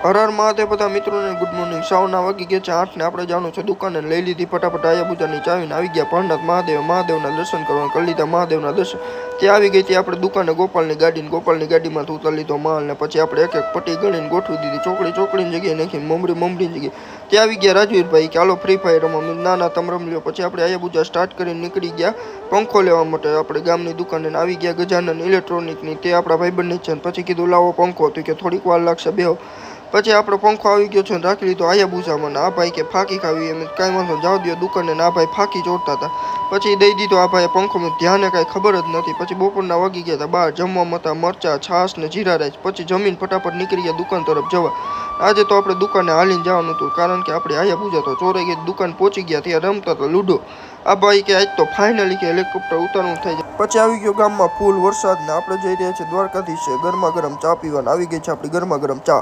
હર મહાદેવ બધા મિત્રોને good morning. સાવના વાગી ગયા છે 8 ને આપણે જવાનું છે દુકાને. લઈ લીધી ફટાફટ આયાબુજાની ચાવીને આવી ગયા ભરનાથ મહાદેવના દર્શન કરવા કરી લીધા. મહાદેવના દર્શન ત્યાં આવી ગઈ ત્યાં આપણે દુકાને ગોપાલની ગાડીમાં ઉતારી લીધો માલ ને પછી આપણે એક એક પટ્ટી ગણીને ગોઠવી દીધી. ચોકડીની જગ્યાએ નાખી મમરીની જગ્યાએ ત્યાં આવી ગયા રાજવીરભાઈ કે હાલો ફ્રી ફાયર રમવા. ના તમે રમ લ્યો. પછી આપણે આયાબુજા સ્ટાર્ટ કરીને નીકળી ગયા પંખો લેવા માટે આપણે ગામની દુકાને. આવી ગયા ગજાનન ઇલેક્ટ્રોનિકની, તે આપણા ભાઈબંધની છે. પછી કીધું લાવો પંખો, તો કે થોડીક વાર લાગશે બેહો. પછી આપણો પંખો આવી ગયો છે, રાખી લીધો આયાબુજામાં. આ ભાઈ કે ફાંકી ખાવી એમ કાંઈ વાંધો જાવ દો દુકાને. આ ભાઈ ફાંકી ચોરતા હતા. પછી દઈ દીધો આ ભાઈ પંખો. મેં ધ્યાને કાંઈ ખબર જ નથી. પછી બપોરના વાગી ગયા હતા બહાર જમવામાં હતા મરચા છાશ ને જીરા રાઈસ. પછી જમીન ફટાફટ નીકળી ગયા દુકાન તરફ જવા. આજે તો આપણે દુકાને હાલીને જવાનું હતું, કારણ કે આપણે આયાબુજા તો ચોરાઈ ગઈ. દુકાન પહોંચી ગયા ત્યાં રમતા હતા લૂડો. આ ભાઈ કે આજ તો ફાઇનલી કે હેલિકોપ્ટર ઉતારવું થઈ જાય. પછી આવી ગયો ગામમાં ફૂલ વરસાદ ને આપણે જઈ રહ્યા છીએ દ્વારકાધીશ ગરમા ગરમ ચા પીવાના. આવી ગઈ છે આપણી ગરમા ગરમ ચા.